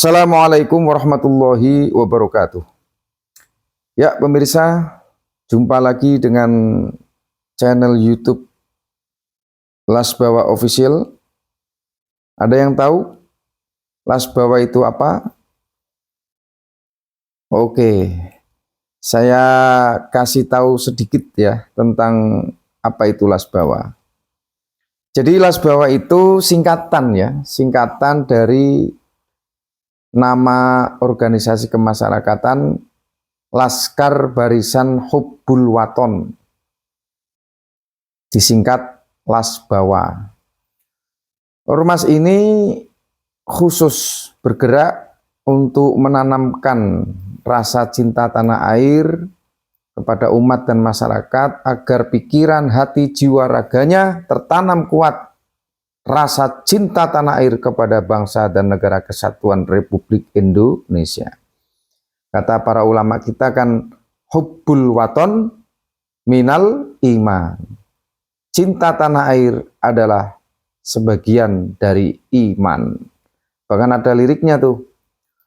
Assalamualaikum warahmatullahi wabarakatuh. Ya pemirsa, jumpa lagi dengan channel YouTube Lasbawa Official. Ada yang tahu Lasbawa itu apa? Oke, saya kasih tahu sedikit ya tentang apa itu Lasbawa. Jadi Lasbawa itu singkatan dari nama organisasi kemasyarakatan Laskar Barisan Hubbul Waton, disingkat Lasbawa. Ormas ini khusus bergerak untuk menanamkan rasa cinta tanah air kepada umat dan masyarakat agar pikiran, hati, jiwa, raganya tertanam kuat rasa cinta tanah air kepada bangsa dan negara kesatuan Republik Indonesia. Kata para ulama kita kan, hubbul waton minal iman. Cinta tanah air adalah sebagian dari iman. Bahkan ada liriknya tuh.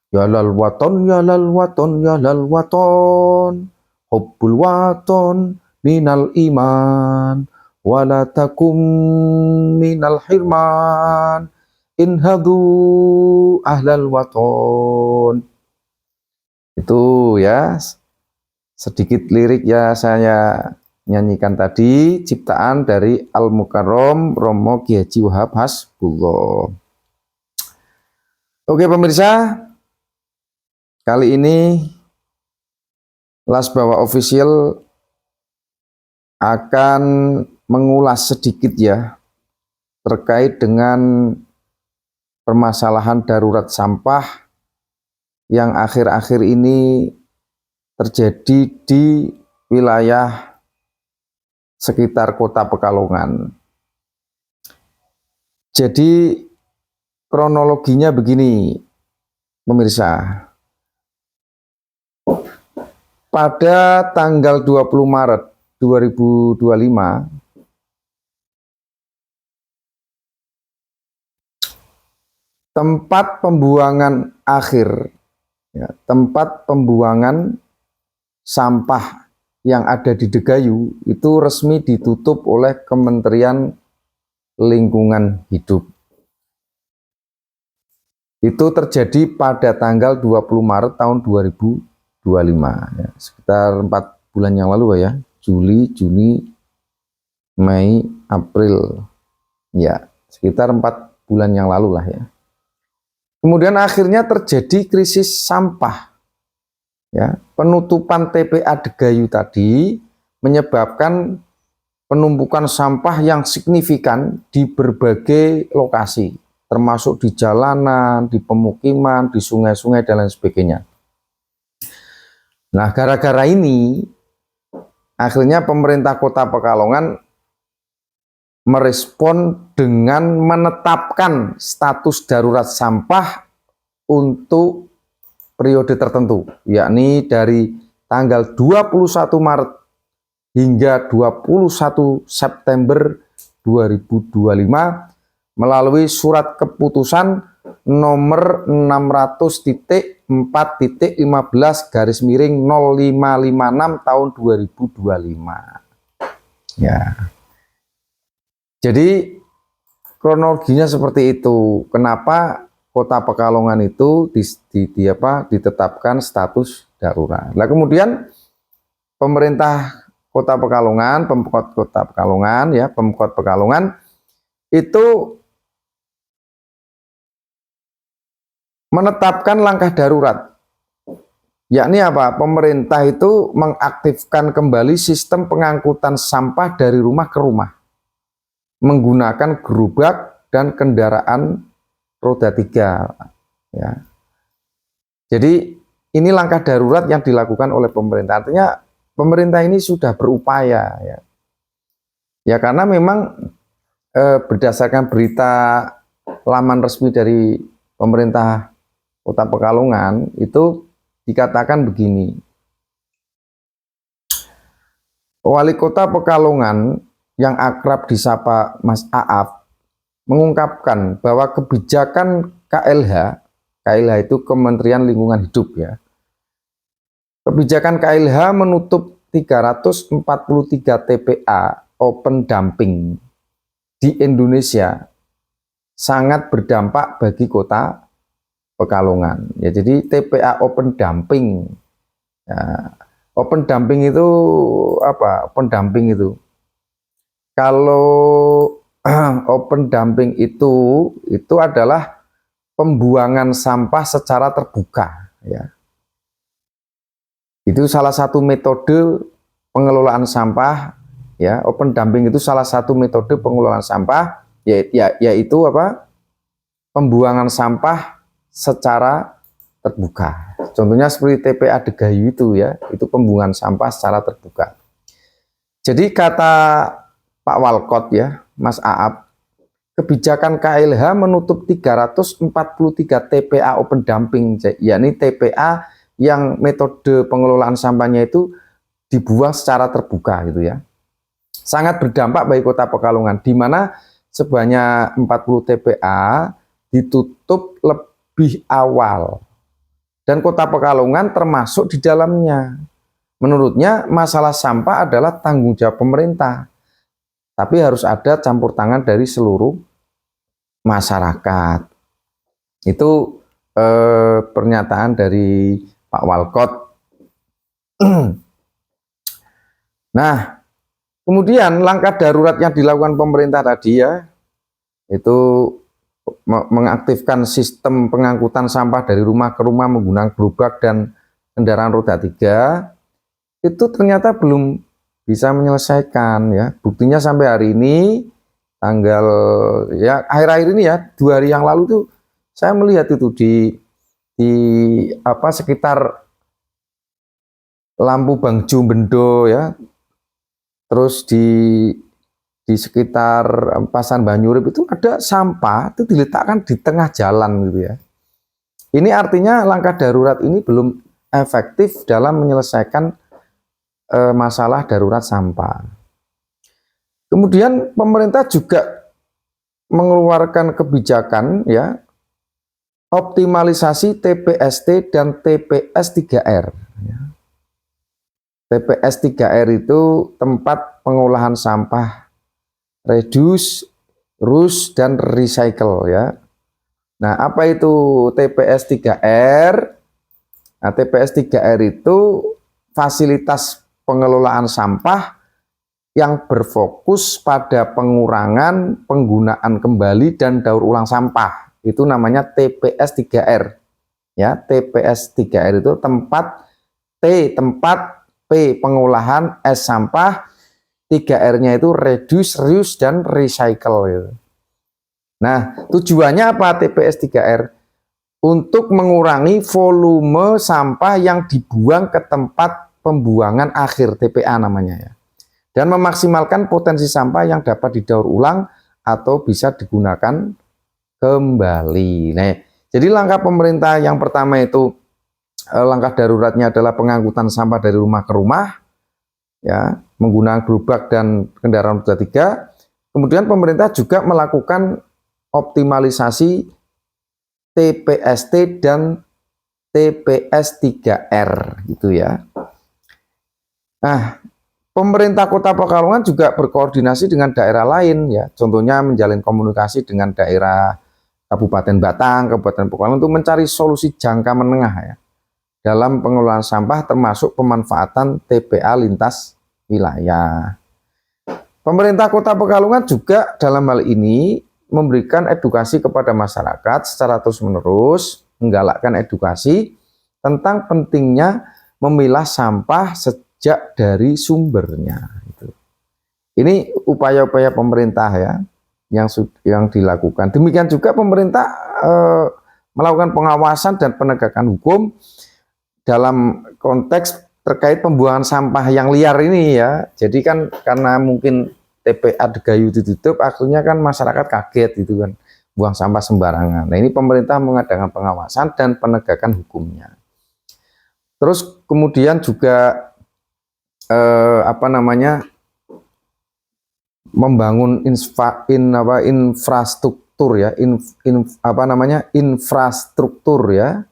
Ya lal waton, ya lal waton, ya lal waton. Hubbul waton minal iman. Wala takum minal hirman inhadu ahlal waton. Itu ya sedikit lirik ya saya nyanyikan tadi, ciptaan dari Al-Mukarram Romo Ki Haji Wahab Hasbullah. Oke pemirsa, kali ini Lasbawa Official akan mengulas sedikit ya terkait dengan permasalahan darurat sampah yang akhir-akhir ini terjadi di wilayah sekitar Kota Pekalongan. Jadi kronologinya begini pemirsa. Pada tanggal 20 Maret 2025 tempat pembuangan akhir ya, tempat pembuangan sampah yang ada di Degayu itu resmi ditutup oleh Kementerian Lingkungan Hidup. Itu terjadi pada tanggal 20 Maret tahun 2025 ya, sekitar 4 bulan yang lalu ya. Juli, Juni, Mei, April, ya sekitar 4 bulan yang lalu lah ya. Kemudian akhirnya terjadi krisis sampah, ya penutupan TPA Degayu tadi menyebabkan penumpukan sampah yang signifikan di berbagai lokasi, termasuk di jalanan, di pemukiman, di sungai-sungai dan lain sebagainya. Nah gara-gara ini akhirnya pemerintah Kota Pekalongan merespon dengan menetapkan status darurat sampah untuk periode tertentu, yakni dari tanggal 21 Maret hingga 21 September 2025 melalui surat keputusan nomor 600.4.15/0556 tahun 2025. Ya. Jadi kronologinya seperti itu. Kenapa Kota Pekalongan itu ditetapkan status darurat. Nah, kemudian pemerintah Kota Pekalongan, Pemkot Kota Pekalongan ya, Pemkot Pekalongan itu menetapkan langkah darurat, yakni apa? Pemerintah itu mengaktifkan kembali sistem pengangkutan sampah dari rumah ke rumah menggunakan gerobak dan kendaraan roda 3 ya. Jadi ini langkah darurat yang dilakukan oleh pemerintah. Artinya pemerintah ini sudah berupaya ya. Ya karena memang berdasarkan berita laman resmi dari pemerintah Kota Pekalongan itu dikatakan begini. Wali Kota Pekalongan yang akrab disapa Mas Aaf mengungkapkan bahwa kebijakan KLH KLH itu Kementerian Lingkungan Hidup ya. Kebijakan KLH menutup 343 TPA open dumping di Indonesia sangat berdampak bagi kota Pekalongan. Ya, jadi TPA open dumping. Ya, open dumping itu apa? Open dumping itu kalau open dumping itu adalah pembuangan sampah secara terbuka. Ya, itu salah satu metode pengelolaan sampah. Ya, open dumping itu salah satu metode pengelolaan sampah, yaitu apa? Pembuangan sampah secara terbuka. Contohnya seperti TPA Degayu itu ya, itu pembuangan sampah secara terbuka. Jadi kata Pak Walkot ya, Mas Aap, kebijakan KLH menutup 343 TPA open dumping, yakni TPA yang metode pengelolaan sampahnya itu dibuang secara terbuka gitu ya. Sangat berdampak bagi kota Pekalongan, di mana sebanyak 40 TPA ditutup lebih awal. Dan kota Pekalongan termasuk di dalamnya. Menurutnya masalah sampah adalah tanggung jawab pemerintah. Tapi harus ada campur tangan dari seluruh masyarakat. Itu pernyataan dari Pak Walkot. Nah, kemudian langkah darurat yang dilakukan pemerintah tadi ya, itu mengaktifkan sistem pengangkutan sampah dari rumah ke rumah menggunakan gerobak dan kendaraan roda 3, itu ternyata belum bisa menyelesaikan ya. Buktinya sampai hari ini tanggal ya akhir-akhir ini ya 2 hari yang lalu tuh saya melihat itu di apa sekitar Lampu Bangjo Bendo ya, terus di sekitar Pasan Banyurip itu ada sampah itu diletakkan di tengah jalan gitu ya. Ini artinya langkah darurat ini belum efektif dalam menyelesaikan masalah darurat sampah. Kemudian pemerintah juga mengeluarkan kebijakan ya optimalisasi TPST dan TPS 3R. TPS 3R itu tempat pengolahan sampah, reduce, reuse, dan recycle ya. Nah, apa itu TPS 3R? Nah, TPS 3R itu fasilitas pengelolaan sampah yang berfokus pada pengurangan, penggunaan kembali, dan daur ulang sampah. Itu namanya TPS 3R. Ya, TPS 3R itu tempat P pengolahan, S sampah, 3R-nya itu reduce, reuse, dan recycle. Gitu. Nah, tujuannya apa TPS 3R? Untuk mengurangi volume sampah yang dibuang ke tempat pembuangan akhir, TPA namanya ya. Dan memaksimalkan potensi sampah yang dapat didaur ulang atau bisa digunakan kembali. Nah, jadi langkah pemerintah yang pertama itu langkah daruratnya adalah pengangkutan sampah dari rumah ke rumah, ya, menggunakan gerobak dan kendaraan roda 3. Kemudian pemerintah juga melakukan optimalisasi TPST dan TPS 3R gitu ya. Nah, pemerintah Kota Pekalongan juga berkoordinasi dengan daerah lain ya. Contohnya menjalin komunikasi dengan daerah Kabupaten Batang, Kabupaten Pekalongan untuk mencari solusi jangka menengah ya dalam pengelolaan sampah termasuk pemanfaatan TPA lintas wilayah. Pemerintah Kota Pekalongan juga dalam hal ini memberikan edukasi kepada masyarakat secara terus-menerus, menggalakkan edukasi tentang pentingnya memilah sampah sejak dari sumbernya. Ini upaya-upaya pemerintah ya yang dilakukan. Demikian juga pemerintah melakukan pengawasan dan penegakan hukum dalam konteks terkait pembuangan sampah yang liar ini ya. Jadi kan karena mungkin TPA Degayu ditutup, akhirnya kan masyarakat kaget gitu kan, buang sampah sembarangan. Nah, ini pemerintah mengadakan pengawasan dan penegakan hukumnya. Terus kemudian juga membangun infrastruktur struktur ya, infrastruktur ya.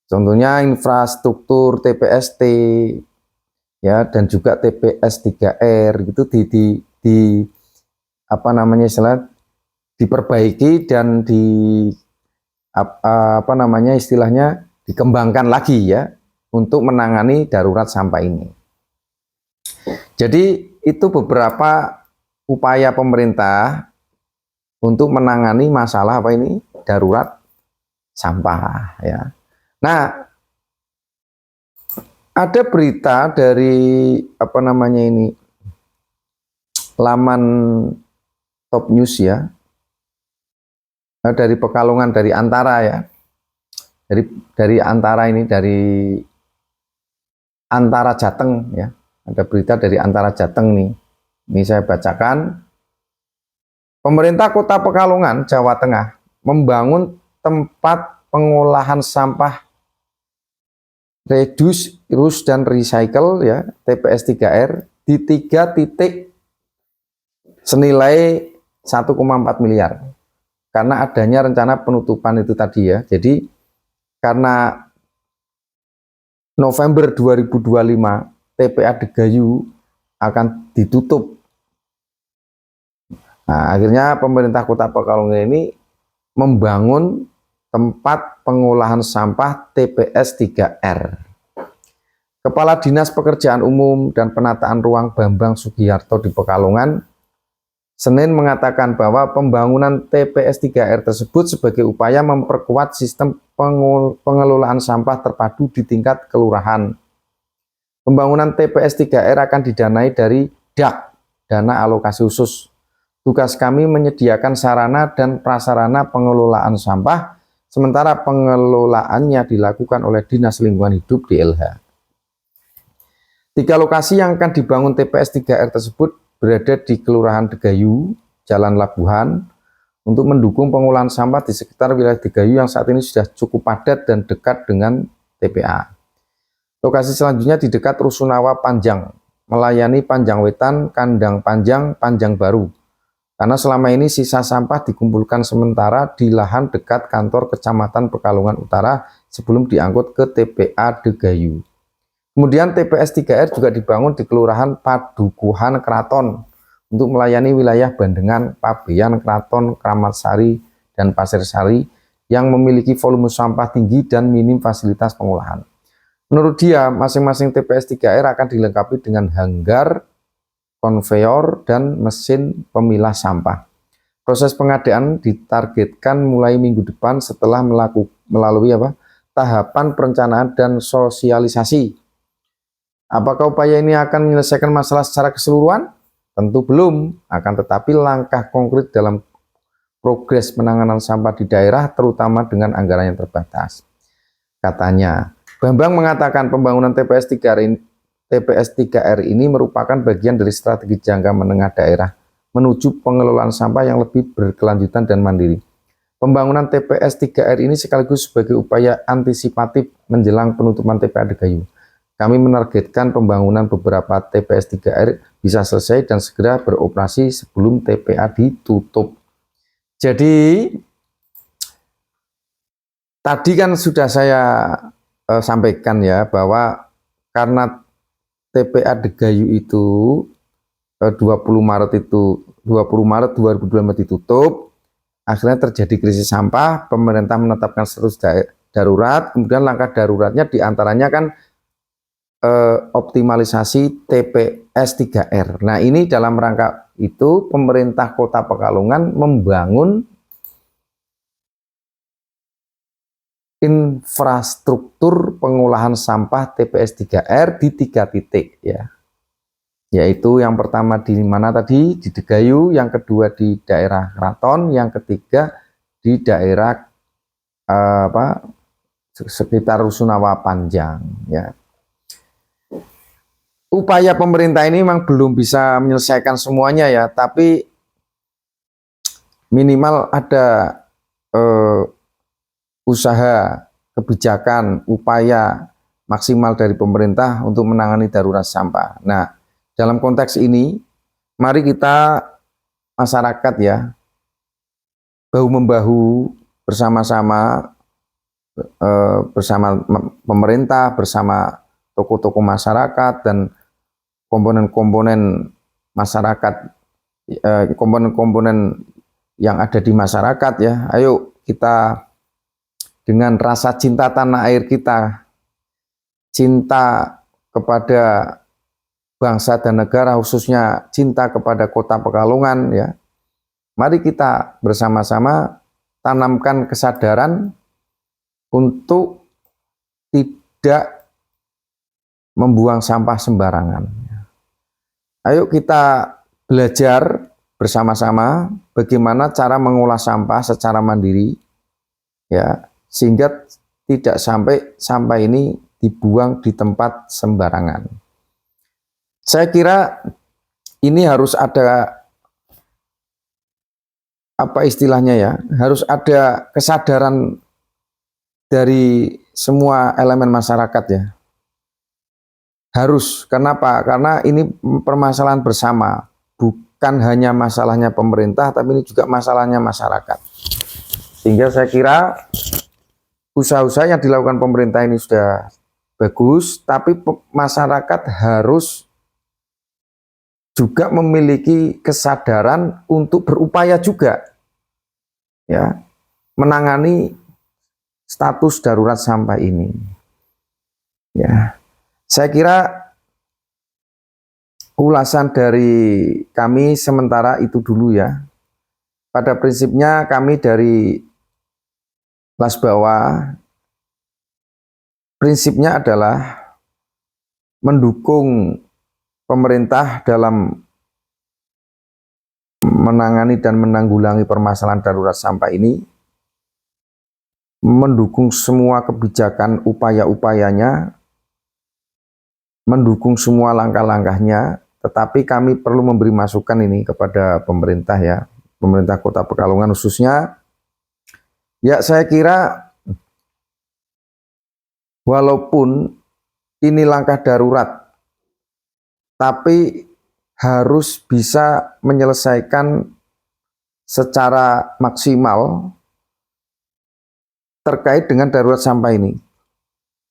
Contohnya infrastruktur TPST ya, dan juga TPS 3R gitu diperbaiki dan istilahnya dikembangkan lagi ya untuk menangani darurat sampah ini. Jadi itu beberapa upaya pemerintah untuk menangani masalah darurat sampah ya. Nah, ada berita dari laman Top News ya, dari Pekalongan, dari Antara ya, dari Antara ini, dari Antara Jateng ya, ada berita dari Antara Jateng nih. Ini saya bacakan. Pemerintah Kota Pekalongan, Jawa Tengah membangun tempat pengolahan sampah reduce, reuse, dan recycle ya, TPS 3R di 3 titik senilai 1,4 miliar. Karena adanya rencana penutupan itu tadi ya. Jadi karena November 2025 TPA Degayu akan ditutup. Nah, akhirnya pemerintah Kota Pekalongan ini membangun tempat pengolahan sampah TPS 3R. Kepala Dinas Pekerjaan Umum dan Penataan Ruang Bambang Sugiharto di Pekalongan Senin mengatakan bahwa pembangunan TPS 3R tersebut sebagai upaya memperkuat sistem pengelolaan sampah terpadu di tingkat kelurahan. Pembangunan TPS 3R akan didanai dari DAK, dana alokasi khusus. Tugas kami menyediakan sarana dan prasarana pengelolaan sampah, sementara pengelolaannya dilakukan oleh Dinas Lingkungan Hidup DLH. 3 lokasi yang akan dibangun TPS 3R tersebut berada di Kelurahan Degayu, Jalan Labuhan, untuk mendukung pengolahan sampah di sekitar wilayah Degayu yang saat ini sudah cukup padat dan dekat dengan TPA. Lokasi selanjutnya di dekat Rusunawa Panjang, melayani Panjang Wetan, Kandang Panjang, Panjang Baru. Karena selama ini sisa sampah dikumpulkan sementara di lahan dekat kantor Kecamatan Pekalongan Utara sebelum diangkut ke TPA Degayu. Kemudian TPS 3R juga dibangun di Kelurahan Padukuhan Kraton untuk melayani wilayah Bandengan, Pabean, Kraton, Kramat Sari, dan Pasir Sari yang memiliki volume sampah tinggi dan minim fasilitas pengolahan. Menurut dia, masing-masing TPS 3R akan dilengkapi dengan hanggar, konveyor, dan mesin pemilah sampah. Proses pengadaan ditargetkan mulai minggu depan setelah melalui tahapan perencanaan dan sosialisasi. Apakah upaya ini akan menyelesaikan masalah secara keseluruhan? Tentu belum, akan tetapi langkah konkret dalam progres penanganan sampah di daerah, terutama dengan anggaran yang terbatas. Katanya, Bambang mengatakan pembangunan TPS 3R ini merupakan bagian dari strategi jangka menengah daerah menuju pengelolaan sampah yang lebih berkelanjutan dan mandiri. Pembangunan TPS 3R ini sekaligus sebagai upaya antisipatif menjelang penutupan TPA Degayu. Kami menargetkan pembangunan beberapa TPS 3R bisa selesai dan segera beroperasi sebelum TPA ditutup. Jadi, tadi kan sudah saya sampaikan ya, bahwa karena TPA Degayu itu 20 Maret 2025 ditutup, akhirnya terjadi krisis sampah, pemerintah menetapkan status darurat, kemudian langkah daruratnya diantaranya kan optimalisasi TPS 3R. Nah, ini dalam rangka itu pemerintah Kota Pekalongan membangun infrastruktur pengolahan sampah TPS 3R di 3 titik ya. Yaitu yang pertama di mana tadi, di Degayu, yang kedua di daerah Kraton, yang ketiga di daerah sekitar Rusunawa Panjang ya. Upaya pemerintah ini memang belum bisa menyelesaikan semuanya ya, tapi minimal ada usaha, kebijakan, upaya maksimal dari pemerintah untuk menangani darurat sampah. Nah, dalam konteks ini, mari kita masyarakat ya, bahu-membahu bersama-sama bersama pemerintah, bersama tokoh-tokoh masyarakat dan komponen-komponen masyarakat, komponen-komponen yang ada di masyarakat ya. Ayo kita dengan rasa cinta tanah air kita, cinta kepada bangsa dan negara, khususnya cinta kepada Kota Pekalongan ya. Mari kita bersama-sama tanamkan kesadaran untuk tidak membuang sampah sembarangan. Ayo kita belajar bersama-sama bagaimana cara mengolah sampah secara mandiri ya, sehingga tidak sampai sampah ini dibuang di tempat sembarangan. Saya kira ini harus ada apa istilahnya ya, harus ada kesadaran dari semua elemen masyarakat ya. Harus, kenapa? Karena ini permasalahan bersama, bukan hanya masalahnya pemerintah, tapi ini juga masalahnya masyarakat. Sehingga saya kira usaha-usaha yang dilakukan pemerintah ini sudah bagus, tapi masyarakat harus juga memiliki kesadaran untuk berupaya juga ya, menangani status darurat sampah ini. Ya, saya kira ulasan dari kami sementara itu dulu ya. Pada prinsipnya kami dari Lasbawa, prinsipnya adalah mendukung pemerintah dalam menangani dan menanggulangi permasalahan darurat sampah ini, mendukung semua kebijakan upaya-upayanya, mendukung semua langkah-langkahnya, tetapi kami perlu memberi masukan ini kepada pemerintah ya, pemerintah Kota Pekalongan khususnya. Ya, saya kira walaupun ini langkah darurat, tapi harus bisa menyelesaikan secara maksimal terkait dengan darurat sampah ini.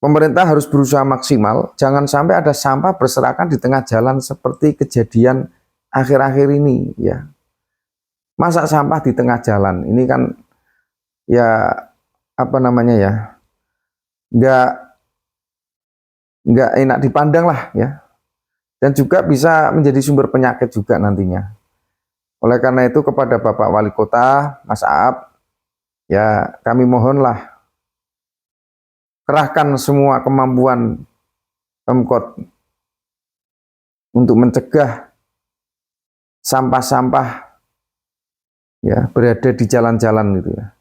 Pemerintah harus berusaha maksimal, jangan sampai ada sampah berserakan di tengah jalan seperti kejadian akhir-akhir ini ya. Masa sampah di tengah jalan, ini kan ya apa namanya ya, nggak enak dipandang lah ya, dan juga bisa menjadi sumber penyakit juga nantinya. Oleh karena itu kepada Bapak Wali Kota, Mas Aap, ya kami mohonlah kerahkan semua kemampuan Pemkot untuk mencegah sampah-sampah ya berada di jalan-jalan gitu ya.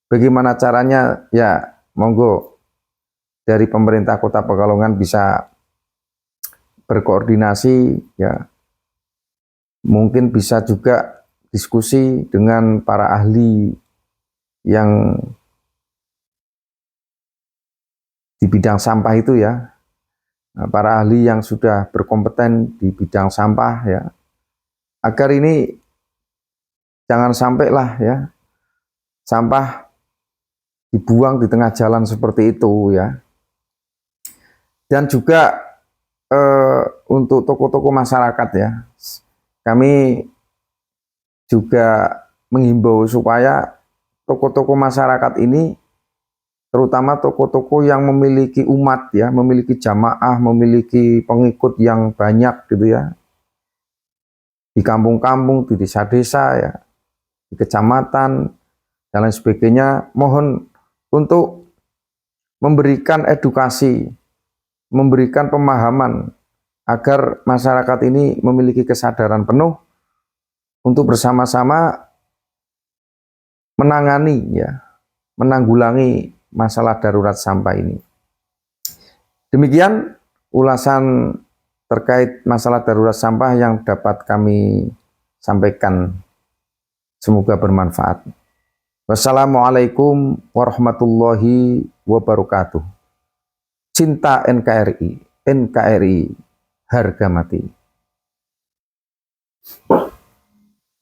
Bagaimana caranya ya, monggo dari pemerintah Kota Pekalongan bisa berkoordinasi ya, mungkin bisa juga diskusi dengan para ahli yang di bidang sampah itu ya, para ahli yang sudah berkompeten di bidang sampah ya, agar ini jangan sampai lah ya sampah dibuang di tengah jalan seperti itu ya. Dan juga untuk tokoh-tokoh masyarakat ya, kami juga menghimbau supaya tokoh-tokoh masyarakat ini, terutama tokoh-tokoh yang memiliki umat ya, memiliki jamaah, memiliki pengikut yang banyak gitu ya, di kampung-kampung, di desa-desa ya, di kecamatan dan lain sebagainya, mohon untuk memberikan edukasi, memberikan pemahaman agar masyarakat ini memiliki kesadaran penuh untuk bersama-sama menangani ya, menanggulangi masalah darurat sampah ini. Demikian ulasan terkait masalah darurat sampah yang dapat kami sampaikan. Semoga bermanfaat. Wassalamualaikum warahmatullahi wabarakatuh. Cinta NKRI, NKRI harga mati.